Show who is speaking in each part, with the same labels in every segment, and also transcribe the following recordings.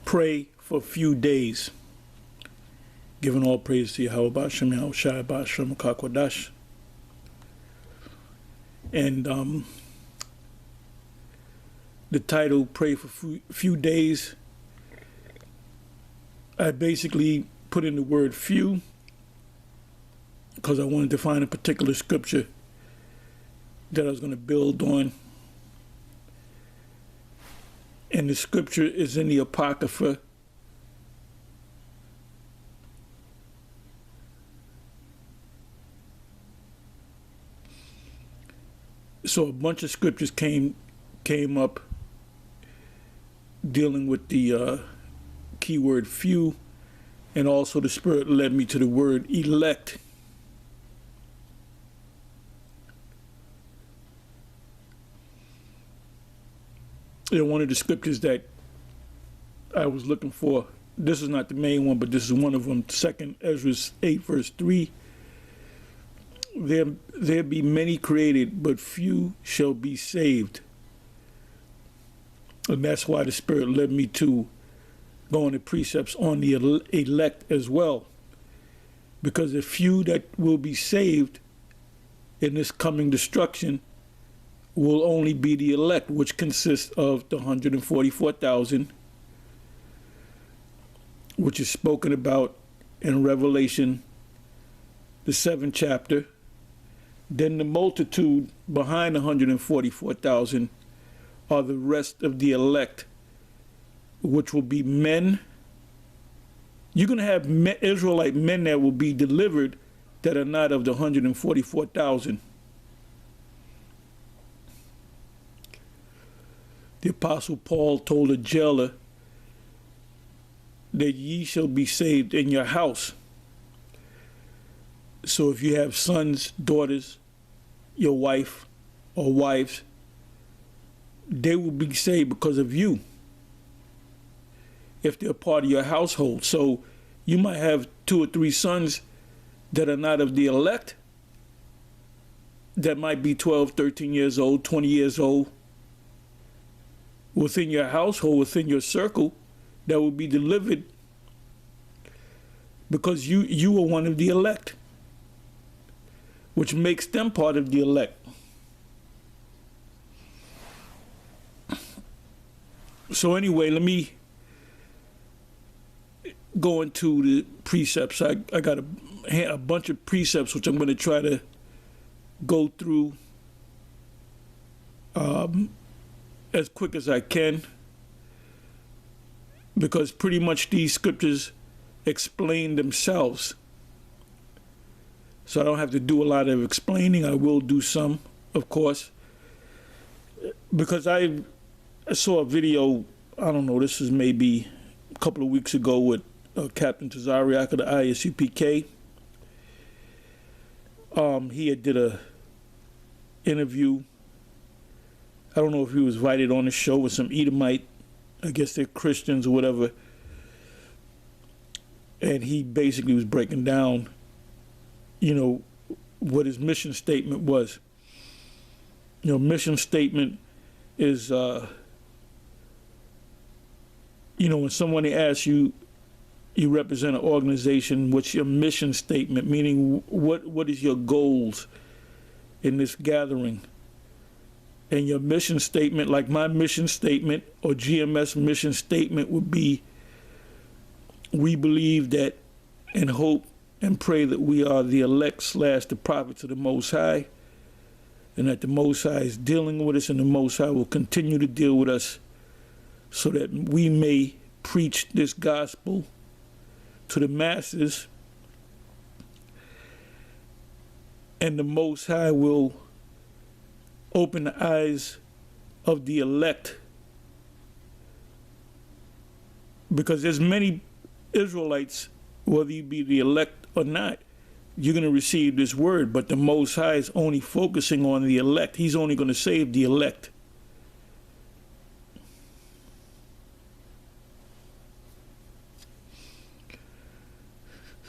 Speaker 1: pray for a few days, giving all praise to Yahweh Ba'ashem, Yahweh Shai Ba'ashem, Kakwadash. And the title, Pray for a Few Days, I basically put in the word few because I wanted to find a particular scripture that I was going to build on. And the scripture is in the Apocrypha. So a bunch of scriptures came up dealing with the keyword few, and also the Spirit led me to the word elect. One of the scriptures that I was looking for, this is not the main one, but this is one of them, 2 Ezra 8 verse 3. There be many created, but few shall be saved. And that's why the Spirit led me to go into precepts on the elect as well. Because the few that will be saved in this coming destruction will only be the elect, which consists of the 144,000, which is spoken about in Revelation, the 7th chapter. Then the multitude behind 144,000 are the rest of the elect, which will be men. You're going to have Israelite men that will be delivered that are not of the 144,000. The Apostle Paul told a jailer that ye shall be saved in your house. So if you have sons, daughters, your wife or wives, they will be saved because of you, if they're part of your household. So you might have 2 or 3 sons that are not of the elect, that might be 12, 13 years old, 20 years old, within your household, within your circle, that will be delivered because you are one of the elect, which makes them part of the elect. So anyway, let me go into the precepts. I got a bunch of precepts which I'm going to try to go through as quick as I can, because pretty much these scriptures explain themselves. So I don't have to do a lot of explaining. I will do some, of course, because I saw a video, I don't know, this is maybe a couple of weeks ago with Captain Tazariak of the ISUPK. He had did a interview. I don't know if he was invited on the show with some Edomite, I guess they're Christians or whatever. And he basically was breaking down, what his mission statement was. Mission statement is, when someone asks you, you represent an organization, what's your mission statement? Meaning, what is your goals in this gathering? And your mission statement, like my mission statement or GMS mission statement would be, we believe that and hope and pray that we are the elect / the prophets of the Most High, and that the Most High is dealing with us, and the Most High will continue to deal with us so that we may preach this gospel to the masses, and the Most High will open the eyes of the elect, because there's many Israelites, whether you be the elect or not, you're going to receive this word, but the Most High is only focusing on the elect. He's only going to save the elect.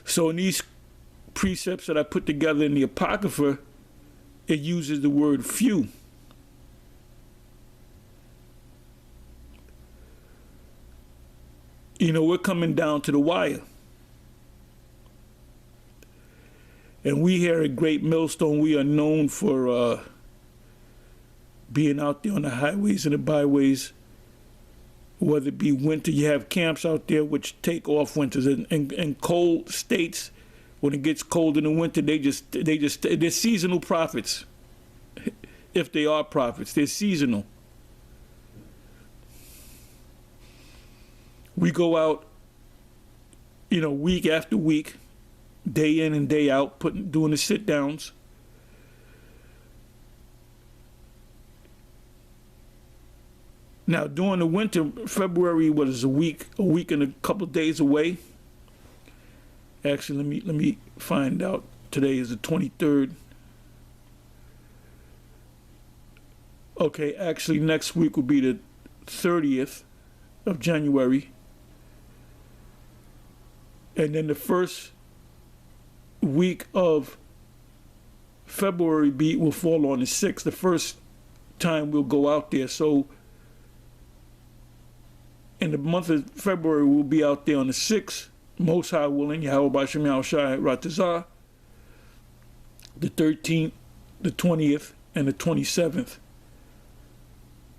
Speaker 1: So in these precepts that I put together in the Apocrypha, it uses the word few. You know, we're coming down to the wire. And we here at Great Millstone, we are known for being out there on the highways and the byways, whether it be winter. You have camps out there which take off winters. In cold states, when it gets cold in the winter, they're seasonal prophets. If they are prophets, they're seasonal. We go out, you know, week after week, day in and day out, doing the sit downs. Now, during the winter, February was a week and a couple of days away. Actually, let me find out. Today is the 23rd. Okay, actually, next week will be the 30th of January. And then the first week of February will fall on the 6th, the first time we'll go out there. So in the month of February, we'll be out there on the 6th, Most High willing, Yahweh B'Shem Yahushai Ratazah, the 13th, the 20th, and the 27th.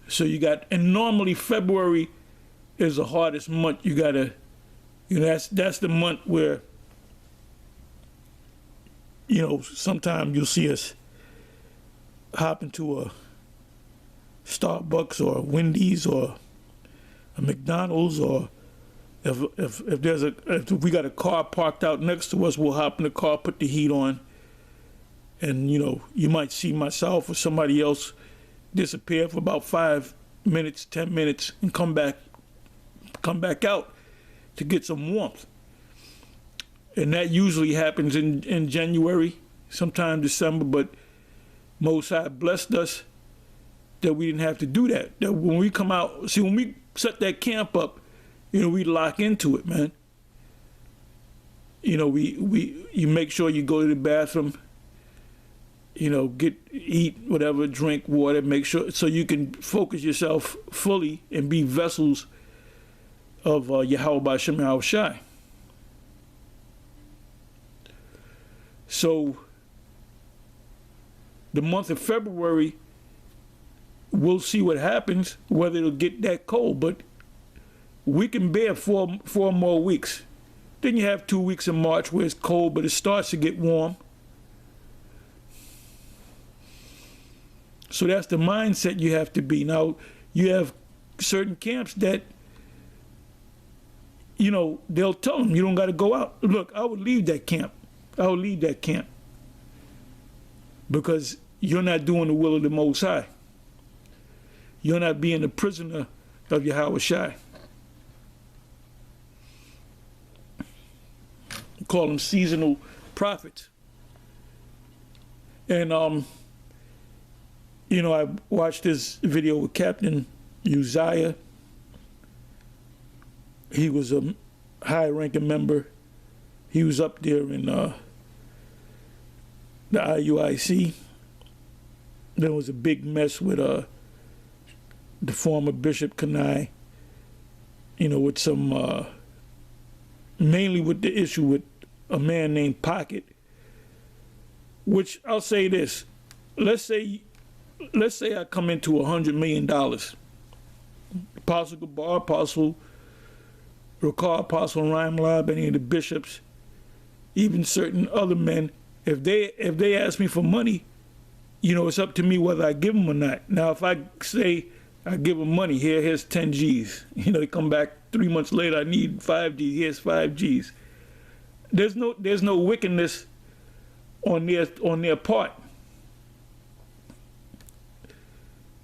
Speaker 1: So you got, and normally February is the hardest month. You gotta, you know, that's the month where, you know, sometimes you'll see us hop into a Starbucks or a Wendy's or a McDonald's, or if we got a car parked out next to us, we'll hop in the car, put the heat on, and you know, you might see myself or somebody else disappear for about 5 minutes, 10 minutes, and come back out to get some warmth. And that usually happens in January, sometime December, but Most High blessed us that we didn't have to do that. That when we come out, see, when we set that camp up, you know, we lock into it, man. You know, you make sure you go to the bathroom, you know, eat whatever, drink water, make sure, so you can focus yourself fully and be vessels of Yahweh B'Shem Yahushai. So the month of February, we'll see what happens, whether it'll get that cold, but we can bear four more weeks. Then you have 2 weeks in March where it's cold, but it starts to get warm. So that's the mindset you have to be. Now, you have certain camps that, you know, they'll tell them, you don't got to go out. Look, I would leave that camp. I would leave that camp because you're not doing the will of the Most High. You're not being a prisoner of Yahweh Shai. Call them seasonal prophets. And, you know, I watched this video with Captain Uzziah. He was a high-ranking member. He was up there in the IUIC. There was a big mess with the former Bishop Kanai, you know, with some, mainly with the issue with a man named Pocket, which I'll say this, let's say I come into $100 million. Apostle Gabar, Apostle Rakar, Apostle Rhymelab, any of the bishops, even certain other men, if they ask me for money, you know, it's up to me whether I give them or not. Now, if I say I give them money, here's 10 G's, you know, they come back 3 months later, I need 5 G's, here's 5 G's. There's no wickedness on their part,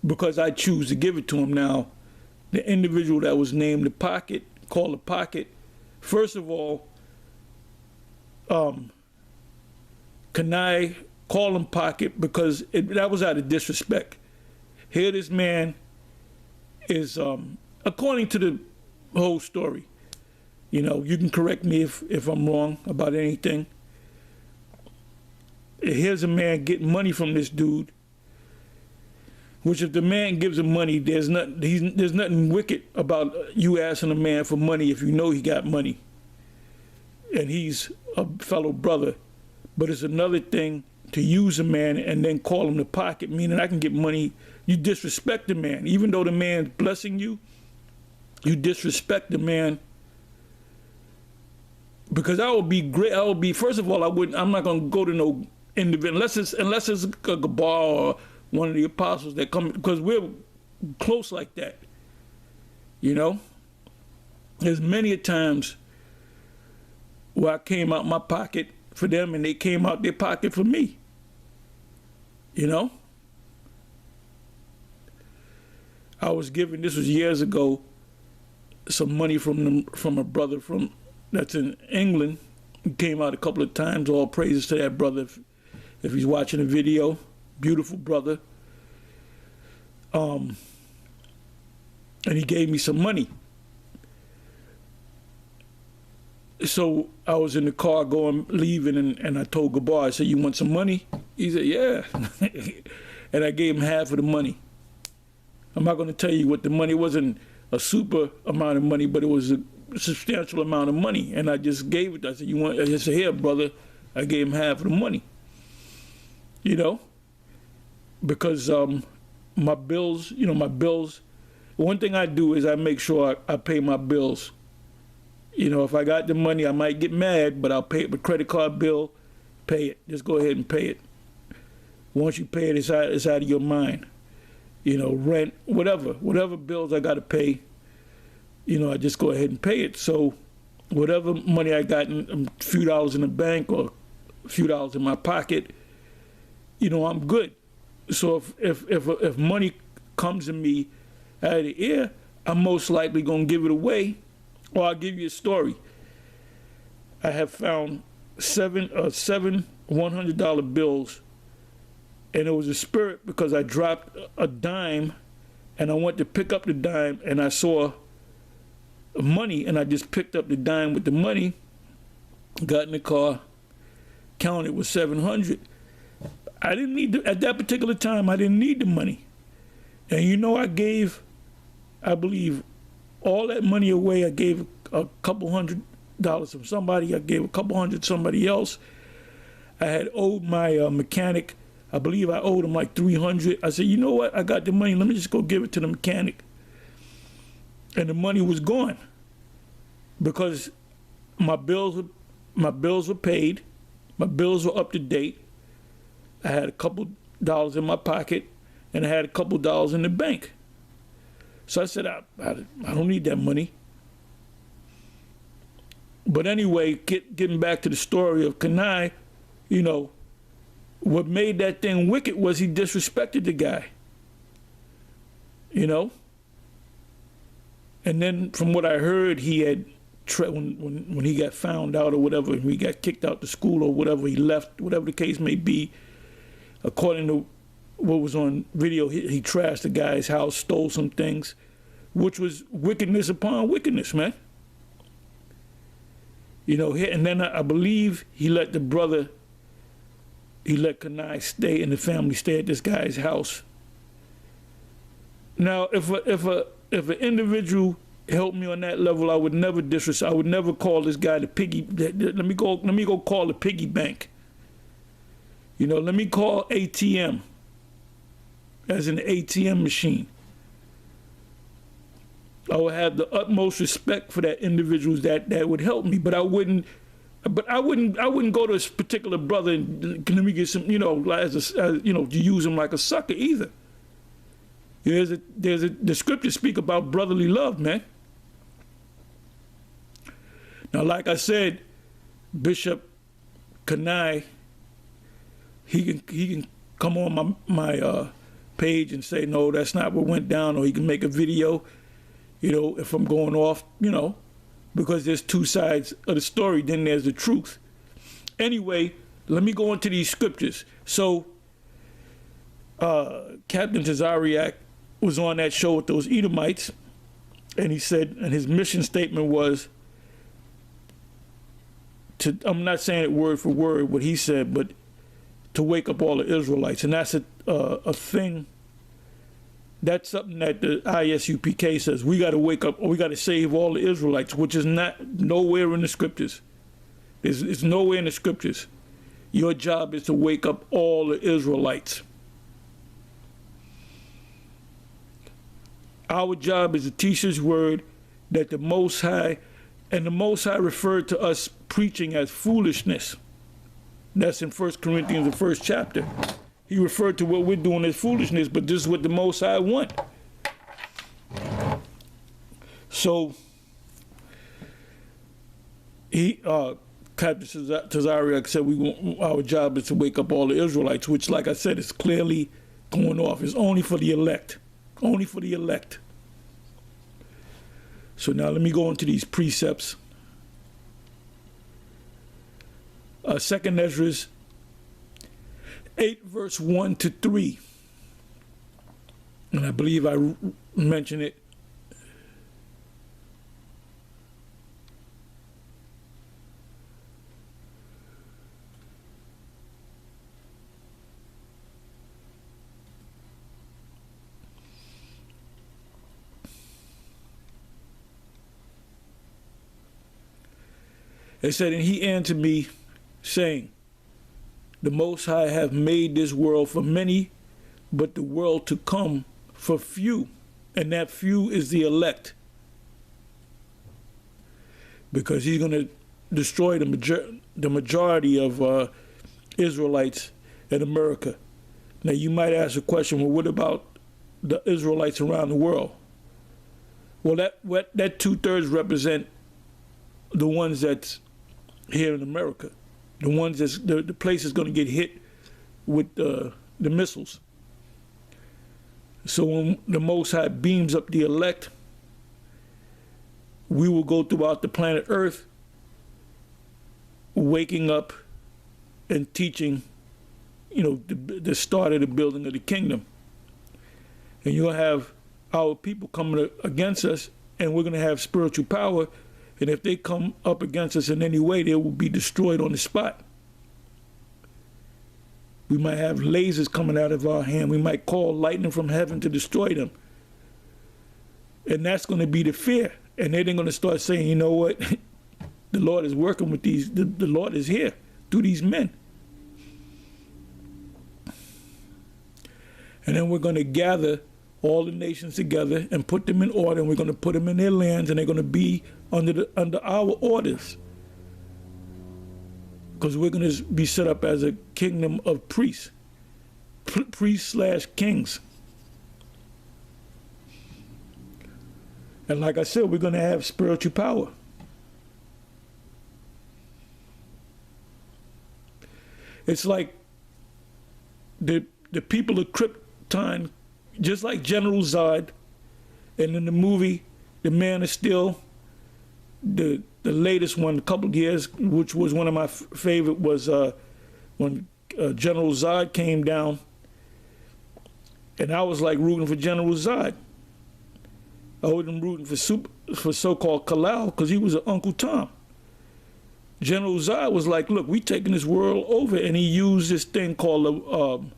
Speaker 1: because I choose to give it to them. Now, the individual that was named the Pocket, called the Pocket, first of all, can I call him Pocket because that was out of disrespect. Here this man is, according to the whole story, you know, you can correct me if I'm wrong about anything. Here's a man getting money from this dude Which if the man gives him money, there's nothing wicked about you asking a man for money if you know he got money and he's a fellow brother. But it's another thing to use a man and then call him the pocket, meaning I can get money. You disrespect the man. Even though the man's blessing you, you disrespect the man. Because I would be great. I would be, first of all, I'm not going to go to no individual, unless it's a Gabar or one of the apostles that come, because we're close like that. You know? There's many a times where I came out my pocket for them and they came out their pocket for me. You know? I was given, this was years ago, some money from a brother that's in England. He came out a couple of times. All praises to that brother if he's watching the video. Beautiful brother. And he gave me some money. So I was in the car leaving, and I told Gabar, I said, "You want some money?" He said, "Yeah." And I gave him half of the money. I'm not going to tell you what the money wasn't a super amount of money, but it was a substantial amount of money. And I just gave it. I said, "You want?" I just said, "Here, brother." I gave him half of the money. You know, because my bills, one thing I do is I make sure I pay my bills. You know, if I got the money, I might get mad, but I'll pay it with credit card bill, pay it. Just go ahead and pay it. Once you pay it, it's out of your mind. You know, rent, whatever bills I got to pay, I just go ahead and pay it. So whatever money I got, a few dollars in the bank or a few dollars in my pocket, I'm good. So if money comes to me out of the air, I'm most likely going to give it away. Or I'll give you a story. I have found seven $100 bills, and it was a spirit because I dropped a dime, and I went to pick up the dime, and I saw money, and I just picked up the dime with the money, got in the car, counted with 700. I didn't need at that particular time. I didn't need the money, and I gave, I believe, all that money away. I gave a couple $100 from somebody. I gave a couple hundred to somebody else. I had owed my mechanic. I believe I owed him like $300. I said, "You know what? I got the money. Let me just go give it to the mechanic." And the money was gone because my bills were paid. My bills were up to date. I had a couple dollars in my pocket, and I had a couple dollars in the bank. So I said, I don't need that money. But anyway, getting back to the story of Kanai, what made that thing wicked was he disrespected the guy. And then from what I heard, he had, when he got found out or whatever, when he got kicked out to school or whatever, he left, whatever the case may be, according to what was on video, he trashed the guy's house, stole some things, which was wickedness upon wickedness, man. And then I believe he let Kanai stay and the family stay at this guy's house. Now, if an individual helped me on that level, I would never I would never call this guy the piggy. Let me go call the piggy bank. Let me call ATM as an ATM machine. I would have the utmost respect for that individuals that would help me, but I wouldn't go to this particular brother and let me get some, to use him like a sucker either. The scriptures speak about brotherly love, man. Now, like I said, Bishop Kanai, he can come on my page and say, "No, that's not what went down," or he can make a video, if I'm going off, because there's two sides of the story, then there's the truth. Anyway, let me go into these scriptures. So Captain Tazariak was on that show with those Edomites, and he said, and his mission statement was I'm not saying it word for word what he said, but to wake up all the Israelites. And that's a thing That's something that the ISUPK says. We got to wake up, or we got to save all the Israelites, which is not nowhere in the scriptures. It's nowhere in the scriptures. Your job is to wake up all the Israelites. Our job is to teach His word, that the Most High, and the Most High referred to us preaching as foolishness. That's in 1 Corinthians, the first chapter. He referred to what we're doing as foolishness, but this is what the Most High want. So, Captain Tazariak said our job is to wake up all the Israelites, which, like I said, is clearly going off. It's only for the elect. Only for the elect. So now let me go into these precepts. 2nd Ezra 8, verse 1 to 3. And I believe I mentioned it. It said, and he answered me, saying, the Most High have made this world for many, but the world to come for few, and that few is the elect. Because he's going to destroy the majority of Israelites in America. Now you might ask a question, well, what about the Israelites around the world? Well, that 2/3 represent the ones that's here in America, the ones that's the place is going to get hit with the missiles. So when the Most High beams up the elect, we will go throughout the planet Earth, waking up and teaching, the start of the building of the kingdom. And you'll have our people coming against us, and we're going to have spiritual power. And if they come up against us in any way, they will be destroyed on the spot. We might have lasers coming out of our hand. We might call lightning from heaven to destroy them. And that's going to be the fear. And then they're going to start saying, you know what? The Lord is working with these. The Lord is here through these men. And then we're going to gather all the nations together and put them in order, and we're going to put them in their lands, and they're going to be under our orders, because we're going to be set up as a kingdom of priests, priests/kings. And like I said, we're going to have spiritual power. It's like the people of Krypton, just like General Zod, and in the movie, The Man of Steel, the latest one, a couple of years, which was one of my favorite, was when General Zod came down, and I was like rooting for General Zod. I wasn't rooting for so-called Kal-El, because he was an Uncle Tom. General Zod was like, look, we taking this world over, and he used this thing called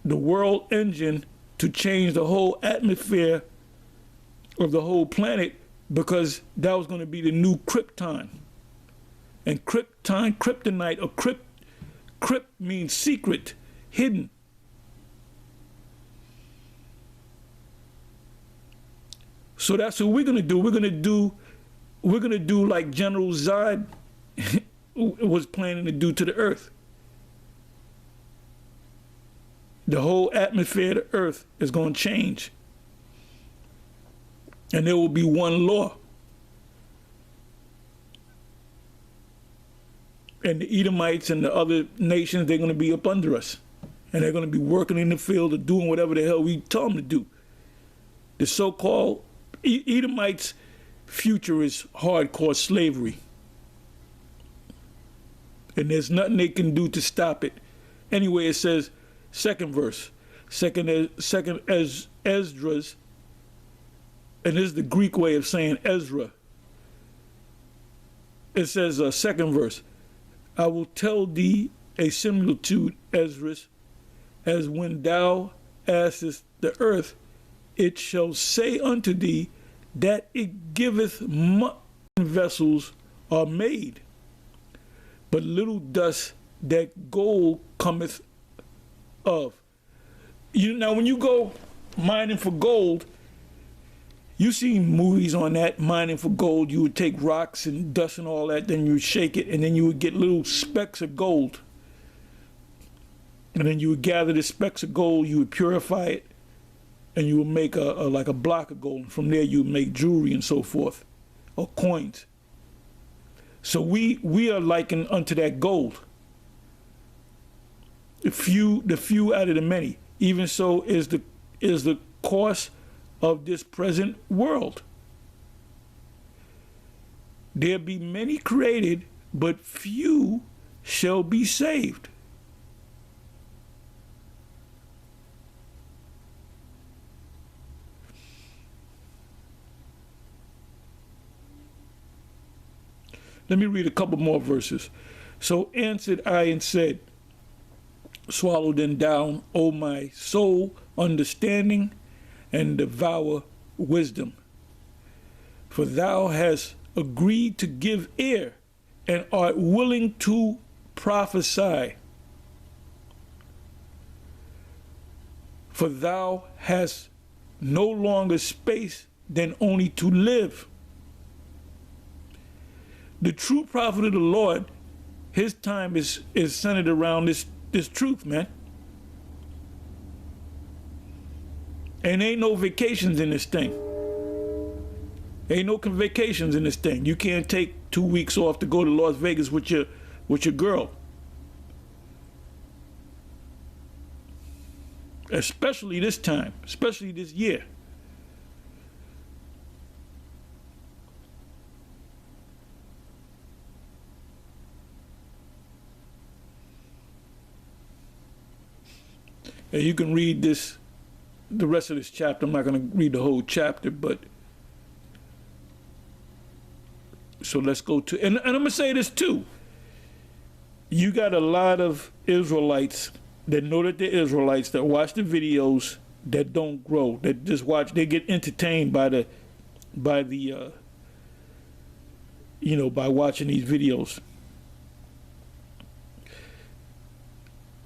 Speaker 1: the world engine to change the whole atmosphere of the whole planet, because that was going to be the new Krypton. And kryptonite, or crypt means secret, hidden. So that's what we're going to do. We're going to do like General Zod was planning to do to the earth. The whole atmosphere of the earth is going to change. And there will be one law. And the Edomites and the other nations, they're going to be up under us. And they're going to be working in the field or doing whatever the hell we tell them to do. The so-called Edomites' future is hardcore slavery. And there's nothing they can do to stop it. Anyway, it says, second verse, second Esdras, and this is the Greek way of saying Ezra. It says, second verse, I will tell thee a similitude, Esdras, as when thou askest the earth, it shall say unto thee that it giveth much vessels are made, but little dust that gold cometh of. Now, when you go mining for gold, you see movies on that, mining for gold. You would take rocks and dust and all that, then you would shake it, and then you would get little specks of gold. And then you would gather the specks of gold, you would purify it, and you would make like a block of gold. And from there, you would make jewelry and so forth, or coins. So we are likened unto that gold. The few out of the many. Even so is the course of this present world. There be many created, but few shall be saved. Let me read a couple more verses. So answered I and said, swallow then down, O my soul, understanding, and devour wisdom. For thou hast agreed to give ear, and art willing to prophesy. For thou hast no longer space than only to live. The true prophet of the Lord, his time is centered around this truth, man. And ain't no vacations in this thing. Ain't no vacations in this thing. You can't take 2 weeks off to go to Las Vegas with your girl. Especially this time, especially this year. And you can read the rest of this chapter. I'm not going to read the whole chapter, but so let's go to, and I'm going to say this too. You got a lot of Israelites that know that they're Israelites, that watch the videos, that don't grow, that just watch, they get entertained by watching these videos.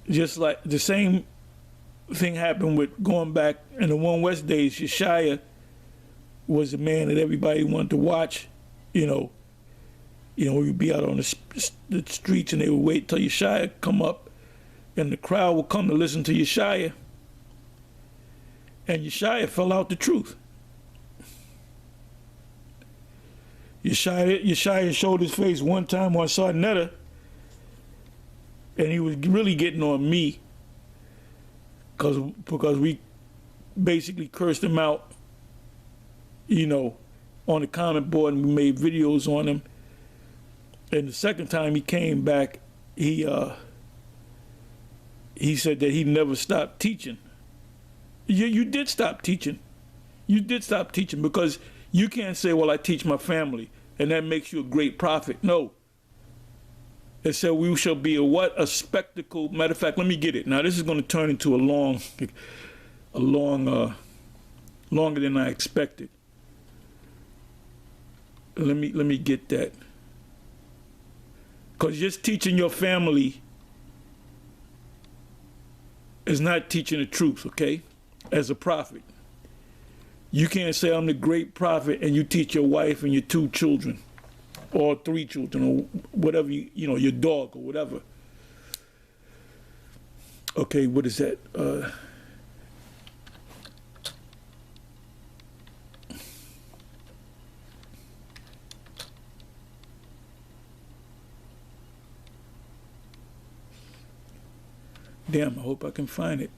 Speaker 1: Just like the same thing happened with going back in the One West days. Yeshaya was a man that everybody wanted to watch. We'd be out on the streets and they would wait till Yeshaya come up, and the crowd would come to listen to Yeshaya. And Yeshaya fell out the truth. Yeshaya showed his face one time on Sarnetta, and he was really getting on me because we basically cursed him out, on the comment board, and we made videos on him. And the second time he came back, he said that he never stopped teaching. You did stop teaching. You did stop teaching, because you can't say, well, I teach my family, and that makes you a great prophet. No. It said we shall be a spectacle. Matter of fact, let me get it. Now, this is going to turn into longer than I expected. Let me get that. Because just teaching your family is not teaching the truth, okay? As a prophet. You can't say I'm the great prophet and you teach your wife and your 2 children. Or 3 children, or whatever, your dog or whatever. Okay, what is that? Damn, I hope I can find it.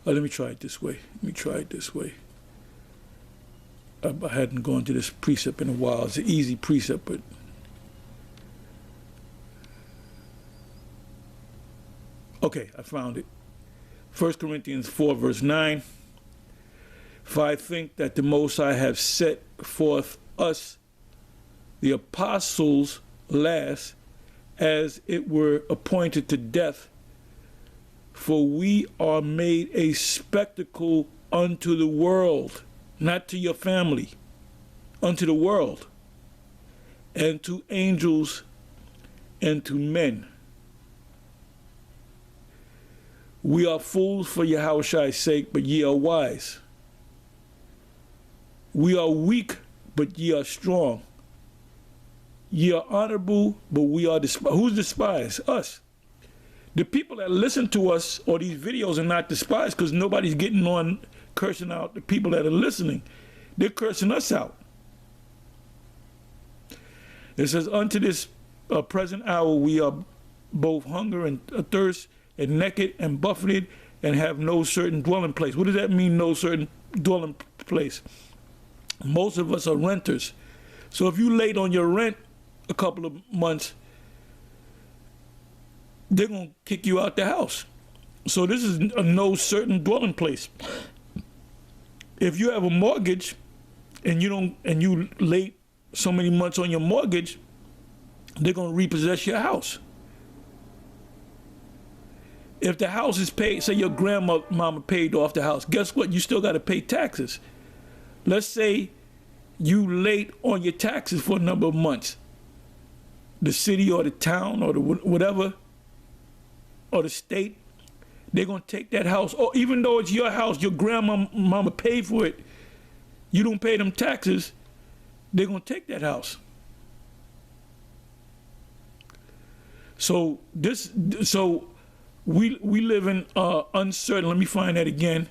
Speaker 1: Oh, let me try it this way. I hadn't gone to this precept in a while. It's an easy precept, but okay, I found it. 1 Corinthians 4, verse 9. For I think that the Most High have set forth us the apostles last, as it were appointed to death. For we are made a spectacle unto the world, not to your family, unto the world, and to angels, and to men. We are fools for Yahweh's sake, but ye are wise. We are weak, but ye are strong. Ye are honorable, but we are despised. Who's despised? Us. The people that listen to us or these videos are not despised, because nobody's getting on cursing out the people that are listening. They're cursing us out. It says, unto this present hour we are both hunger and thirst, and naked and buffeted, and have no certain dwelling place. What does that mean, no certain dwelling place? Most of us are renters. So if you late on your rent a couple of months, they're going to kick you out the house. So this is a no certain dwelling place. If you have a mortgage and you late so many months on your mortgage, they're going to repossess your house. If the house is paid, say your grandmama paid off the house, guess what? You still got to pay taxes. Let's say you late on your taxes for a number of months. The city or the town or the whatever, or the state, they're going to take that house. Or even though it's your house, your grandmama paid for it, you don't pay them taxes, they're going to take that house. So we live in uncertain. Let me find that again.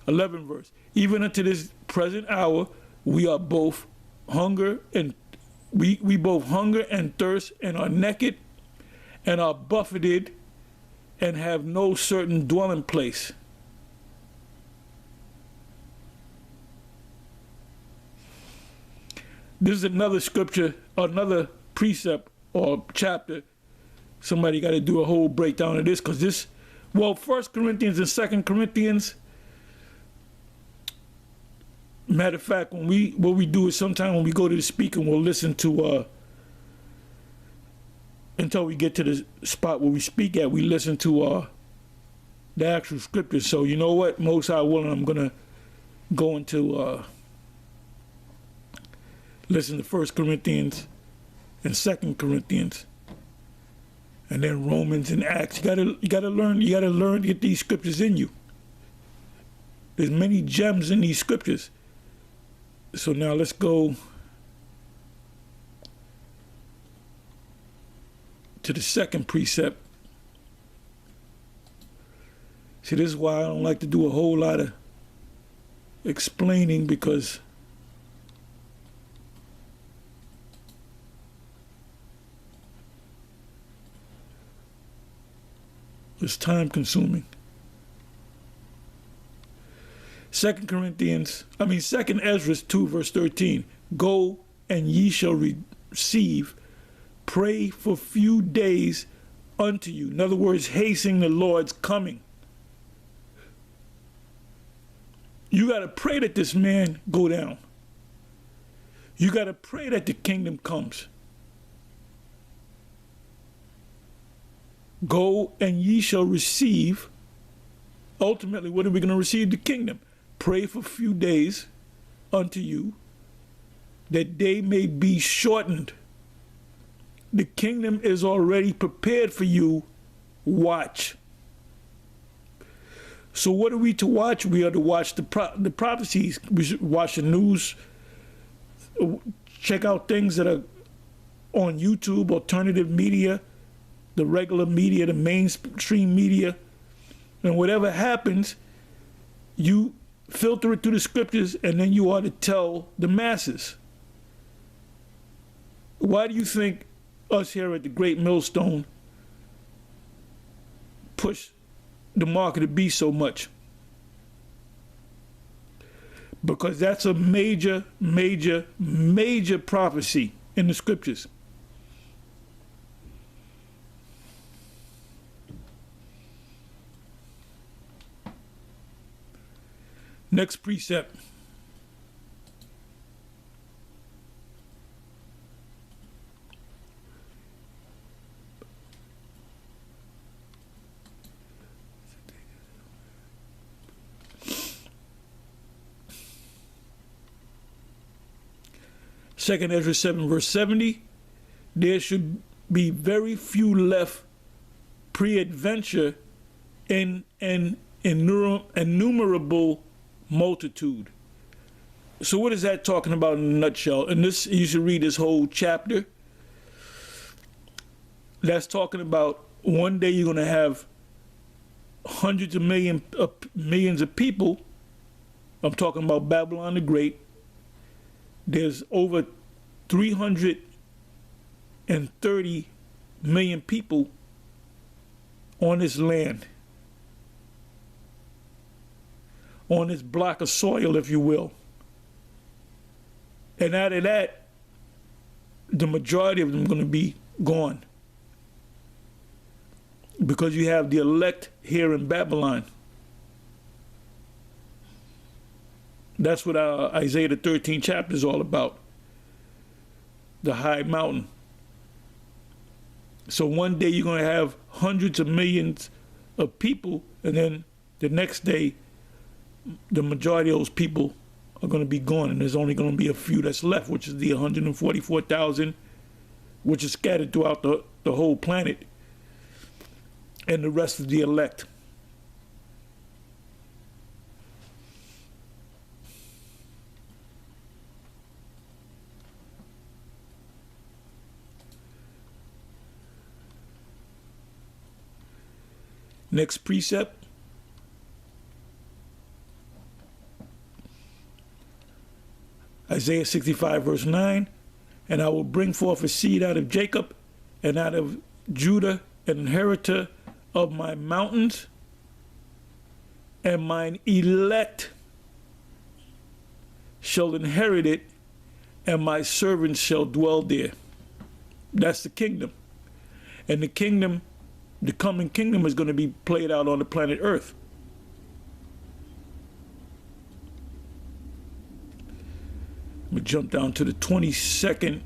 Speaker 1: 11 verse. Even unto this present hour, we are both hunger and we both hunger and thirst, and are naked, and are buffeted, and have no certain dwelling place. This is another scripture, another precept or chapter. Somebody got to do a whole breakdown of this, because this, well, 1 Corinthians and 2 Corinthians, matter of fact, what we do is sometimes when we go to the speaker, we'll listen to, until we get to the spot where we speak at, we listen to the actual scriptures. So you know what, most high willing, I'm going to go into, listen to 1 Corinthians and 2 Corinthians. And then Romans and Acts. You gotta learn to get these scriptures in you. There's many gems in these scriptures. So now let's go to the second precept. See, this is why I don't like to do a whole lot of explaining, because it's time consuming. 2 Ezra 2 verse 13. Go and ye shall receive, pray for few days unto you. In other words, hastening the Lord's coming. You got to pray that this man go down. You got to pray that the kingdom comes. Go and ye shall receive. Ultimately, what are we going to receive? The kingdom. Pray for a few days unto you, that they may be shortened. The kingdom is already prepared for you. Watch. So what are we to watch? We are to watch the prophecies. We should watch the news, check out things that are on YouTube, alternative media, the regular media, the mainstream media. And whatever happens, you filter it through the scriptures, and then you ought to tell the masses. Why do you think us here at the Great Millstone push the mark of the beast so much? Because that's a major, major, major prophecy in the scriptures. Next precept. 2nd Ezra 7 verse 70, there should be very few left pre-adventure in an innumerable multitude. So what is that talking about in a nutshell? And this, you should read this whole chapter. That's talking about one day you're going to have hundreds of millions of people. I'm talking about Babylon the Great. There's over 330 million people on this land, on this block of soil, if you will. And out of that, the majority of them are going to be gone, because you have the elect here in Babylon. That's what Isaiah the 13th chapter is all about. The high mountain. So one day you're going to have hundreds of millions of people, and then the next day the majority of those people are going to be gone, and there's only going to be a few that's left, which is the 144,000, which is scattered throughout the whole planet, and the rest of the elect. Next precept. Isaiah 65 verse 9. And I will bring forth a seed out of Jacob, and out of Judah an inheritor of my mountains, and mine elect shall inherit it, and my servants shall dwell there. That's the kingdom. And the kingdom, the coming kingdom, is going to be played out on the planet Earth. We jump down to the 22nd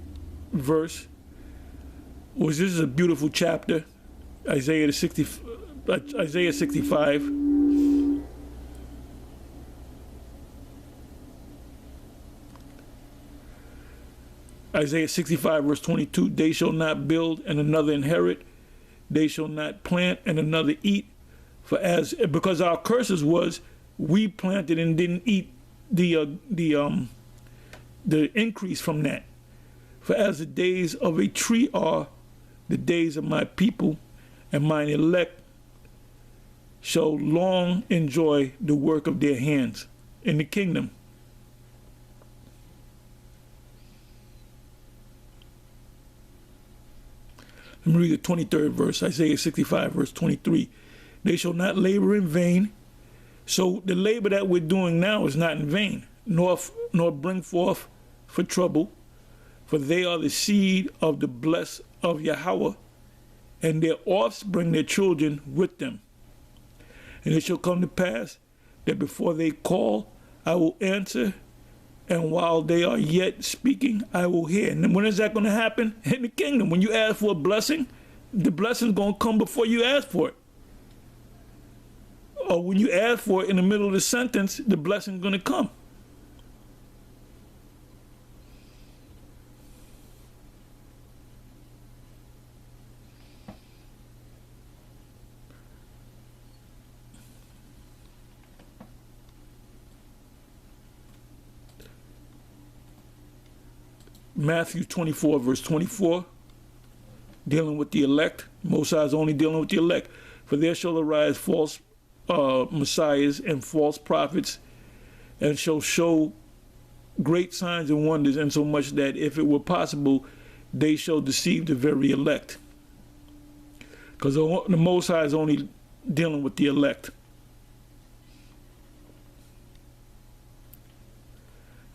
Speaker 1: verse. This is a beautiful chapter. Isaiah 65. Isaiah 65 verse 22. They shall not build and another inherit. They shall not plant and another eat. Because our curses was we planted and didn't eat the increase from that. For as the days of a tree are the days of my people, and mine elect shall long enjoy the work of their hands in the kingdom. Let me read the 23rd verse, Isaiah 65 verse 23. They shall not labor in vain. So the labor that we're doing now is not in vain, nor bring forth for trouble, for they are the seed of the blessed of Yahweh, and their offspring, their children, with them. And it shall come to pass that before they call, I will answer, and while they are yet speaking, I will hear. And when is that going to happen? In the kingdom. When you ask for a blessing, the blessing is going to come before you ask for it. Or when you ask for it in the middle of the sentence, the blessing is going to come. Matthew 24 verse 24, dealing with the elect. Most High is only dealing with the elect. For there shall arise false messiahs and false prophets, and shall show great signs and wonders, insomuch that if it were possible, they shall deceive the very elect. Because the Most High is only dealing with the elect.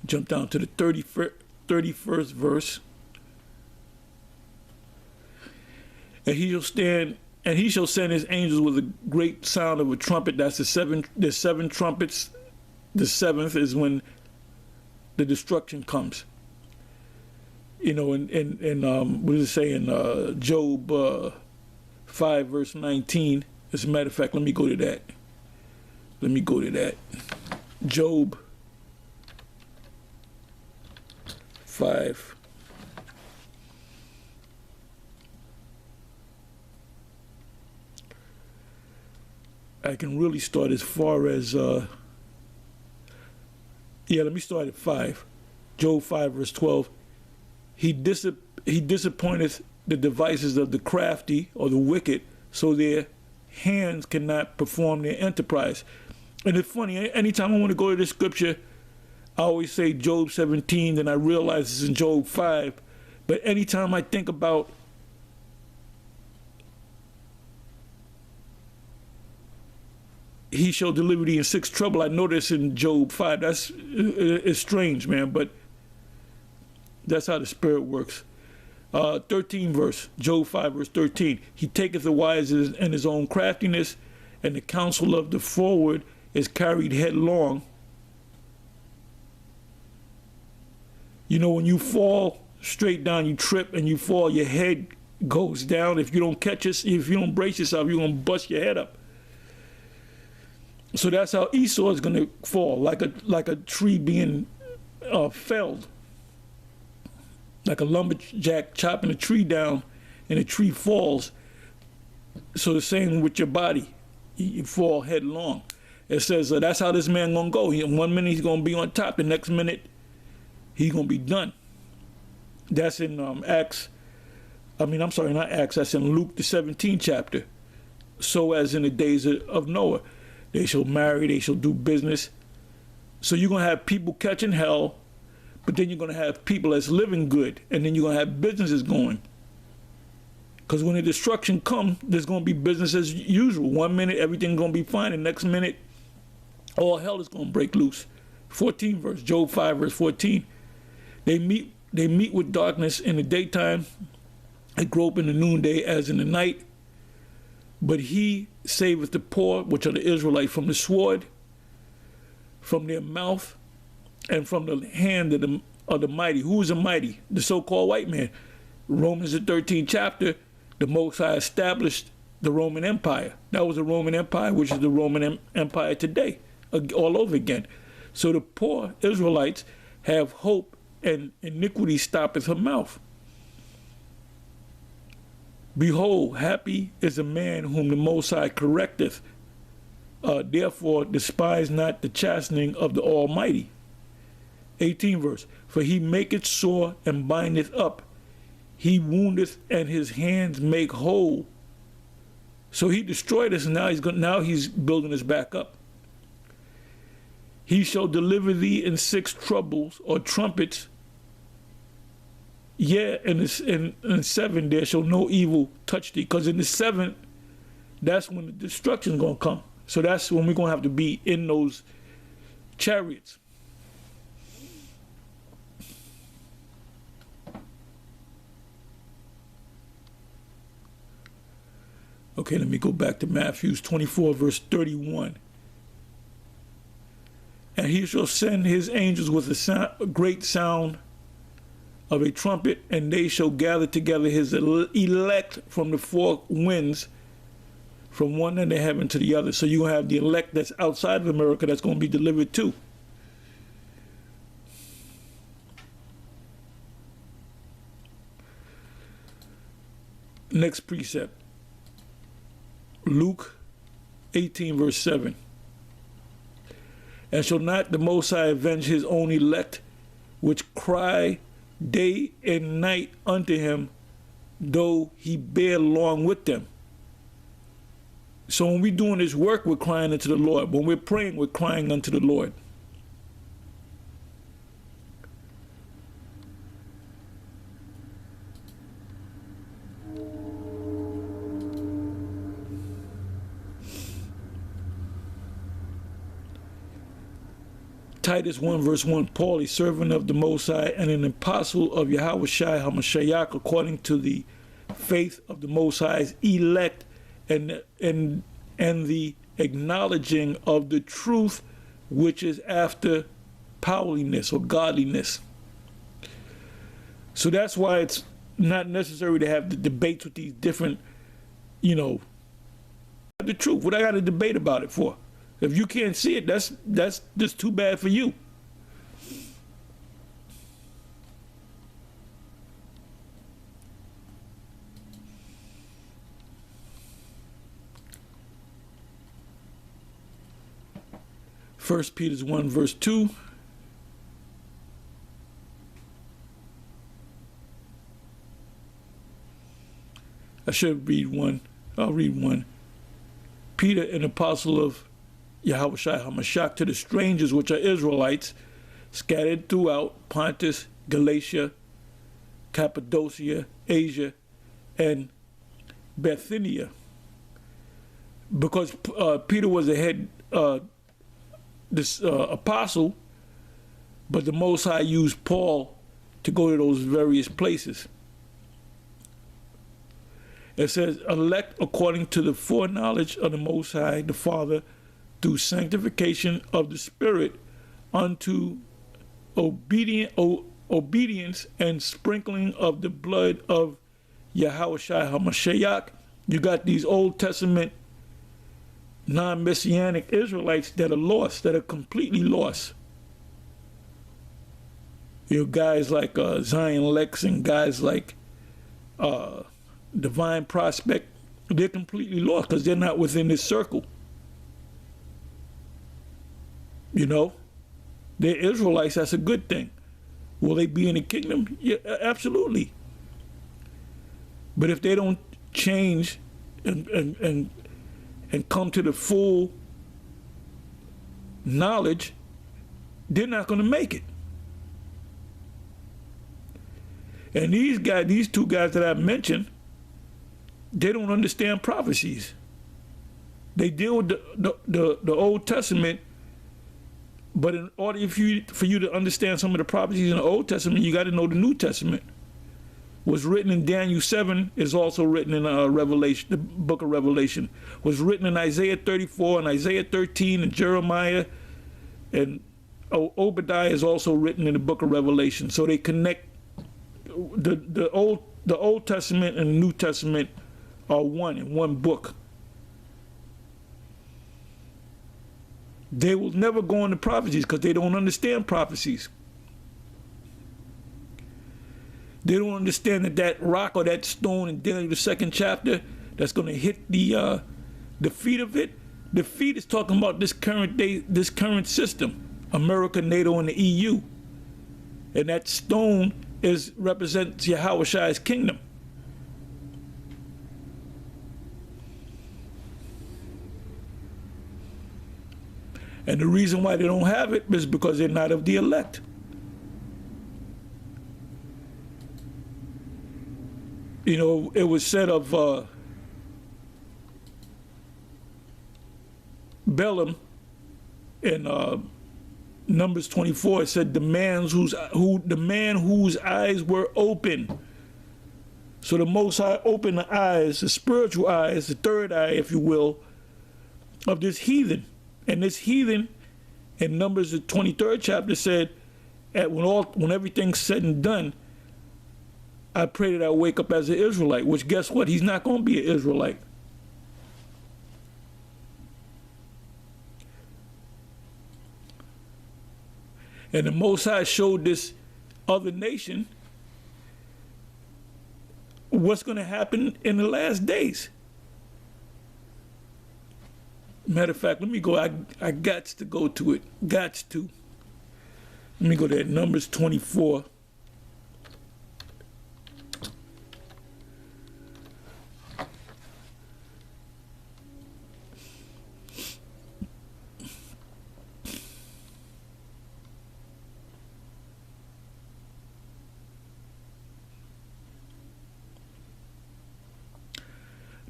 Speaker 1: Jump down to the 31st verse. And he shall send his angels with a great sound of a trumpet. That's the seven trumpets. The seventh is when the destruction comes. You know, what does it say in Job 5 verse 19? As a matter of fact, let me go to that. Job 5. I can really start as far as, let me start at 5. Job 5, verse 12. He disappointeth the devices of the crafty or the wicked, so their hands cannot perform their enterprise. And it's funny, anytime I want to go to this scripture, I always say Job 17, then I realize it's in Job 5. But anytime I think about he shall deliver thee in 6 trouble, I notice in Job 5. It's strange, man, but that's how the Spirit works. 13 verse, Job 5 verse 13. He taketh the wise in his own craftiness, and the counsel of the forward is carried headlong. You know, when you fall straight down, you trip and you fall, your head goes down. If you don't catch it, if you don't brace yourself, you're going to bust your head up. So that's how Esau is going to fall, like a tree being felled. Like a lumberjack chopping a tree down and the tree falls. So the same with your body. You fall headlong. It says that's how this man going to go. In 1 minute he's going to be on top. The next minute he's going to be done. That's in Acts. Not Acts. That's in Luke, the 17th chapter. So as in the days of Noah. They shall marry. They shall do business. So you're going to have people catching hell. But then you're going to have people that's living good. And then you're going to have businesses going. Because when the destruction comes, there's going to be business as usual. 1 minute, everything's going to be fine. The next minute, all hell is going to break loose. 14 verse, Job 5 verse 14. They meet with darkness in the daytime and grope in the noonday as in the night. But he saveth the poor, which are the Israelites, from the sword, from their mouth, and from the hand of the mighty. Who is the mighty? The so-called white man. Romans the 13th chapter, the Most High established the Roman Empire. That was the Roman Empire, which is the Roman Empire today, all over again. So the poor Israelites have hope, and iniquity stoppeth her mouth. Behold, happy is the man whom the Most High correcteth. Therefore, despise not the chastening of the Almighty. 18 verse. For he maketh sore and bindeth up. He woundeth and his hands make whole. So he destroyed us, and now he's building us back up. He shall deliver thee in 6 troubles or trumpets. Yeah, in 7 there shall no evil touch thee. Because in the 7th, that's when the destruction is going to come. So that's when we're going to have to be in those chariots. Okay, let me go back to Matthew 24, verse 31. And he shall send his angels with a great sound of a trumpet, and they shall gather together his elect from the 4 winds, from one end of heaven to the other. So you're going to have the elect that's outside of America that's going to be delivered too. Next precept. Luke 18, verse 7. And shall not the Most High avenge his own elect, which cry day and night unto him, though he bear along with them? So when we're doing this work, we're crying unto the Lord. When we're praying, we're crying unto the Lord. Titus 1 verse 1, Paul, a servant of the Most High and an apostle of Yahushua HaMashiach, according to the faith of the Most High's elect and the acknowledging of the truth which is after powerliness or godliness. So that's why it's not necessary to have the debates with these different, the truth. What I got to debate about it for? If you can't see it, that's just too bad for you. 1 Peter 1 verse 2. I should read one. I'll read one. Peter, an apostle of Yahweh Shai HaMashiach, to the strangers which are Israelites, scattered throughout Pontus, Galatia, Cappadocia, Asia, and Bithynia. Because Peter was the head apostle, but the Most High used Paul to go to those various places. It says, elect according to the foreknowledge of the Most High, the Father, through sanctification of the Spirit, unto obedience and sprinkling of the blood of Yahweh Shai HaMashiach. You got these Old Testament non-Messianic Israelites that are lost, that are completely lost. You know, guys like Zion Lex and guys like Divine Prospect, they're completely lost because they're not within this circle. You know, they're Israelites, that's a good thing. Will they be in the kingdom? Yeah, absolutely. But if they don't change and come to the full knowledge, they're not going to make it. And these two guys that I mentioned, they don't understand prophecies. They deal with the Old Testament, but in order for you to understand some of the prophecies in the Old Testament, you got to know the New Testament. Was written in Daniel 7 is also written in Revelation, the book of Revelation. Was written in Isaiah 34 and Isaiah 13 and Jeremiah, and Obadiah is also written in the book of Revelation. So they connect. The Old Testament and the New Testament are one in one book. They will never go into prophecies because they don't understand prophecies. They don't understand that rock or that stone in Daniel the 2nd chapter that's going to hit the feet of it. The feet is talking about this current system, America, NATO, and the EU, and that stone represents Yahweh Shai's kingdom. And the reason why they don't have it is because they're not of the elect. You know, it was said of Balaam in Numbers 24. It said the man whose eyes were open. So the Most High opened the eyes, the spiritual eyes, the third eye, if you will, of this heathen. And this heathen in Numbers the 23rd chapter said, when everything's said and done, I pray that I wake up as an Israelite, which guess what? He's not going to be an Israelite. And the Most High showed this other nation what's going to happen in the last days. Matter of fact, let me go. I got to go to it. Got to. Let me go to Numbers 24.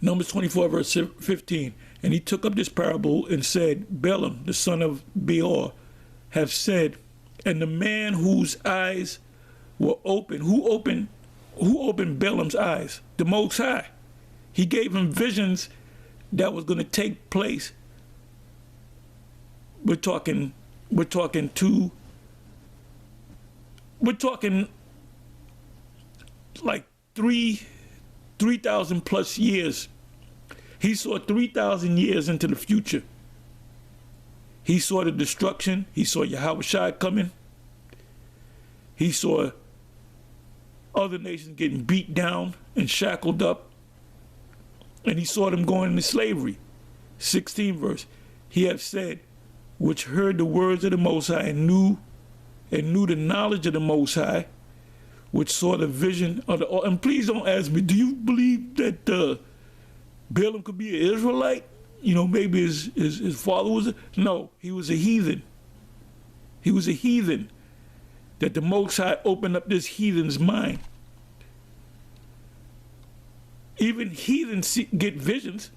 Speaker 1: Numbers 24, verse 15. And he took up this parable and said, Balaam, the son of Beor, have said, and the man whose eyes were open, who opened Balaam's eyes? The Most High. He gave him visions that was going to take place. We're talking like 3,000 plus years. He saw 3,000 years into the future. He saw the destruction. He saw Yahweh Shai coming. He saw other nations getting beat down and shackled up. And he saw them going into slavery. 16th verse. He have said, which heard the words of the Most High and knew the knowledge of the Most High, which saw the vision of the. And please don't ask me, do you believe that Balaam could be an Israelite? You know, maybe his father was no, he was a heathen. He was a heathen. That the Most High opened up this heathen's mind. Even heathens get visions.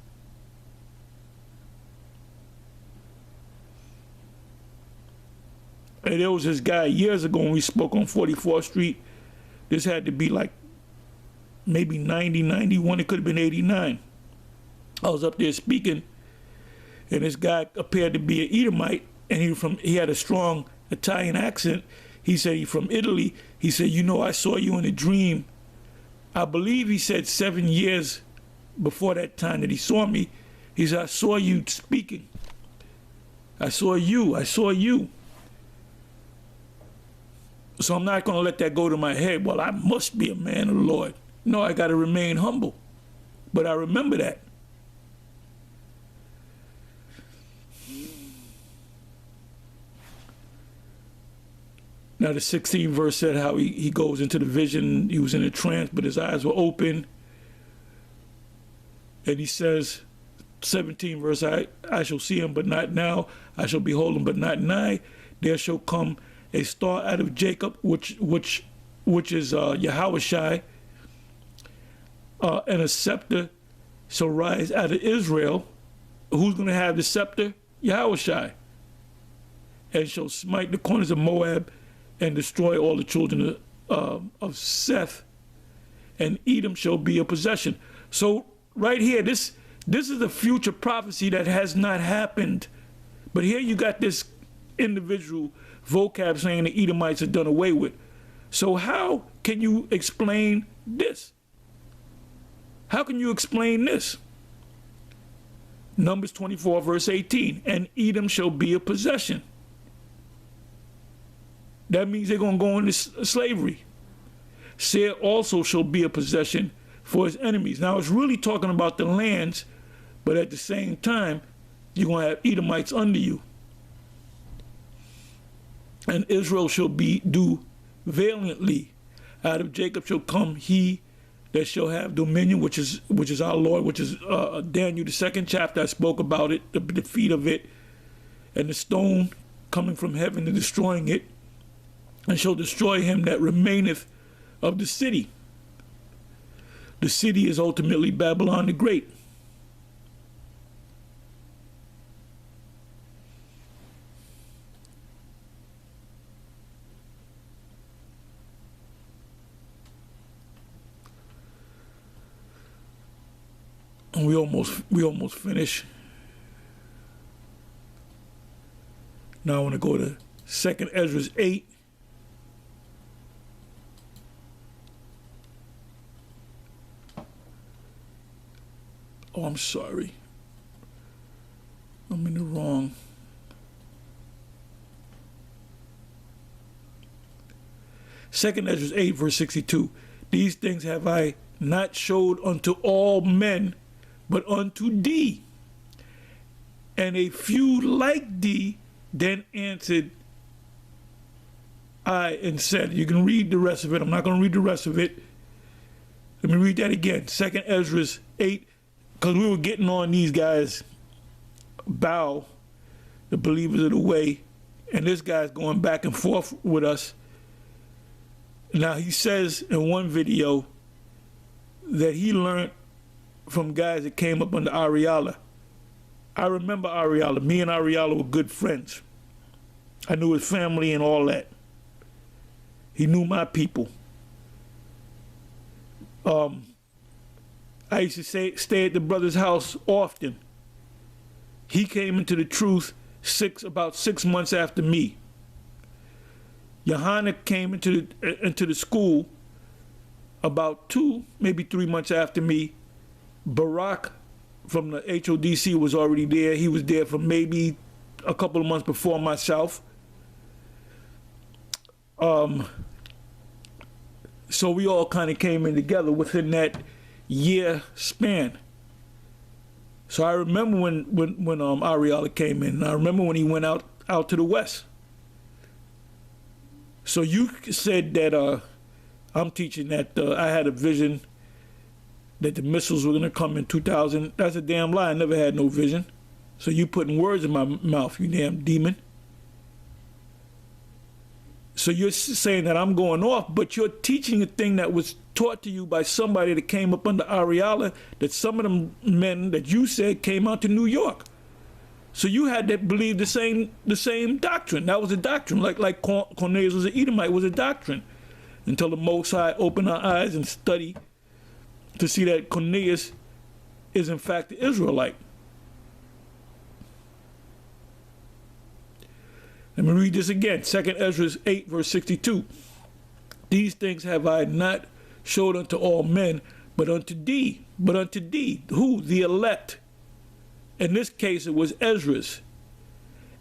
Speaker 1: And there was this guy years ago when we spoke on 44th Street. This had to be like maybe 90, 91. It could have been 89. I was up there speaking, and this guy appeared to be an Edomite, and he had a strong Italian accent. He said he's from Italy. He said, you know, I saw you in a dream. I believe he said 7 years before that time that he saw me. He said, I saw you speaking. I saw you. So I'm not going to let that go to my head. Well, I must be a man of the Lord. No, I got to remain humble. But I remember that. Now the 16th verse said how he goes into the vision. He was in a trance, but his eyes were open. And he says, 17th verse, I shall see him, but not now. I shall behold him, but not nigh. There shall come a star out of Jacob, which is Yahushai, and a scepter shall rise out of Israel. Who's going to have the scepter? Yahushai. And shall smite the corners of Moab and destroy all the children of Seth, and Edom shall be a possession. So right here, this is a future prophecy that has not happened. But here you got this individual vocab saying the Edomites are done away with. So how can you explain this? How can you explain this? Numbers 24 verse 18, and Edom shall be a possession. That means they're going to go into slavery. Seir also shall be a possession for his enemies. Now it's really talking about the lands, but at the same time, you're going to have Edomites under you. And Israel shall do valiantly. Out of Jacob shall come he that shall have dominion, which is our Lord, which is Daniel, the 2nd chapter. I spoke about it, the defeat of it, and the stone coming from heaven and destroying it, and shall destroy him that remaineth of the city. The city is ultimately Babylon the Great. And we almost finished. Now I want to go to 2nd Ezra 8. Oh, I'm sorry. I'm in the wrong. Second Ezra 8, verse 62. These things have I not showed unto all men, but unto thee. And a few like thee then answered I and said, you can read the rest of it. I'm not going to read the rest of it. Let me read that again. 2nd Ezra 8, because we were getting on these guys, Bow, the believers of the way, and this guy's going back and forth with us. Now he says in one video that he learned from guys that came up under Ariala. I remember Ariala. Me and Ariala were good friends. I knew his family and all that. He knew my people. I used to stay at the brother's house often. He came into the truth about 6 months after me. Johanna came into the school about 2, maybe 3 months after me. Barack from the HODC was already there. He was there for maybe a couple of months before myself. So we all kind of came in together within that year span. So I remember when Ariala came in. I remember when he went out out to the west. So you said that I'm teaching that I had a vision that the missiles were going to come in 2000. That's a damn lie. I never had no vision. So you putting words in my mouth, you damn demon. So you're saying that I'm going off, but you're teaching a thing that was taught to you by somebody that came up under Ariala, that some of them men that you said came out to New York. So you had to believe the same doctrine. That was a doctrine, like Cornelius was an Edomite, was a doctrine, until the Most High opened our eyes and study to see that Cornelius is in fact the Israelite. Let me read this again. 2 Ezra 8, verse 62. These things have I not showed unto all men, but unto thee. But unto thee. Who? The elect. In this case, it was Ezra's.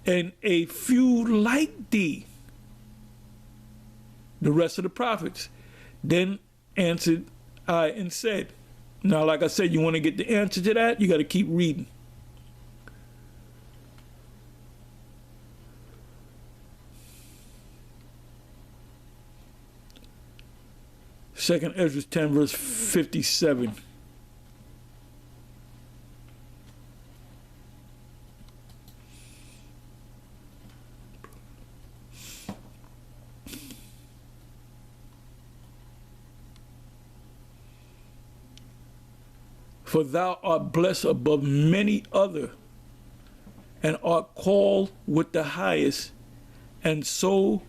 Speaker 1: And a few like thee. The rest of the prophets. Then answered I and said. Now, like I said, you want to get the answer to that? You got to keep reading. Second Ezra 10, verse 57. For thou art blessed above many other, and art called with the highest, and so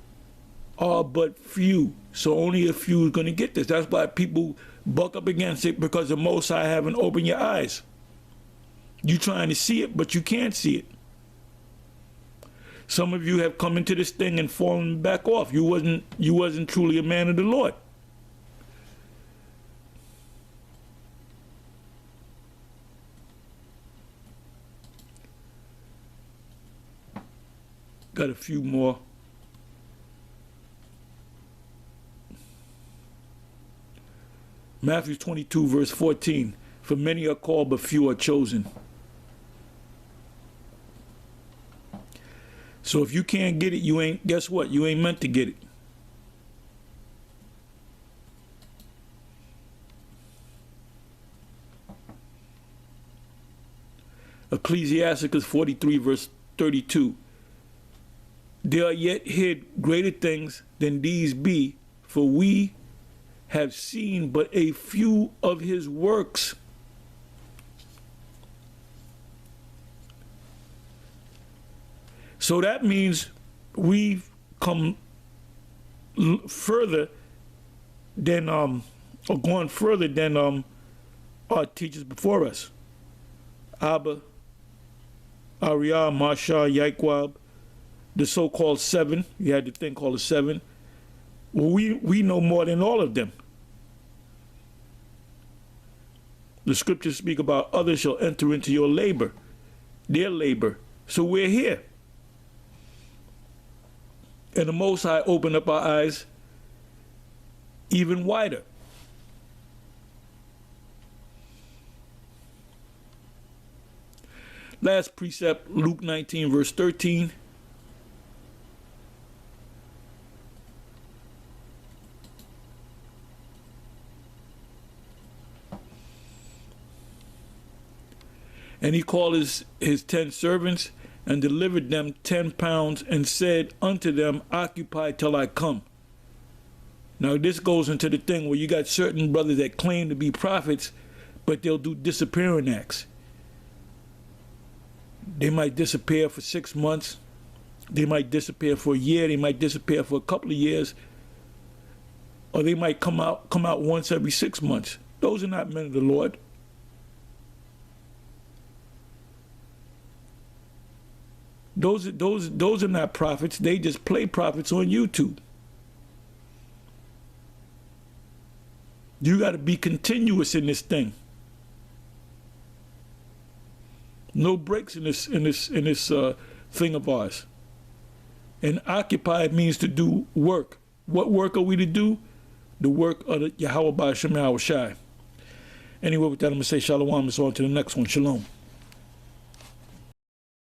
Speaker 1: are but few. So only a few is going to get this. That's why people buck up against it, because the Most High haven't opened your eyes. You trying to see it, but you can't see it. Some of you have come into this thing and fallen back off. You wasn't truly a man of the Lord. Got a few more. Matthew 22, verse 14. For many are called, but few are chosen. So if you can't get it, you ain't, guess what? You ain't meant to get it. Ecclesiasticus 43, verse 32. There are yet hid greater things than these be, for we have seen but a few of his works. So that means we've come further than, or gone further than our teachers before us. Abba, Ariah, Mashah, Yaquab, the so-called seven. You had the thing called the seven. Well, we know more than all of them. The scriptures speak about others shall enter into your labor, their labor. So we're here. And the Most High opened up our eyes even wider. Last precept, Luke 19, verse 13. And he called his 10 servants and delivered them 10 pounds and said unto them, occupy till I come. Now this goes into the thing where you got certain brothers that claim to be prophets, but they'll do disappearing acts. They might disappear for 6 months. They might disappear for a year. They might disappear for a couple of years. Or they might come out once every 6 months. Those are not men of the Lord. Those are not prophets. They just play prophets on YouTube. You got to be continuous in this thing. No breaks in this thing of ours. And occupy means to do work. What work are we to do? The work of the Yahweh Ba'ashem Yahweh Shai. Anyway, with that, I'm going to say shalom. It's on to the next one. Shalom.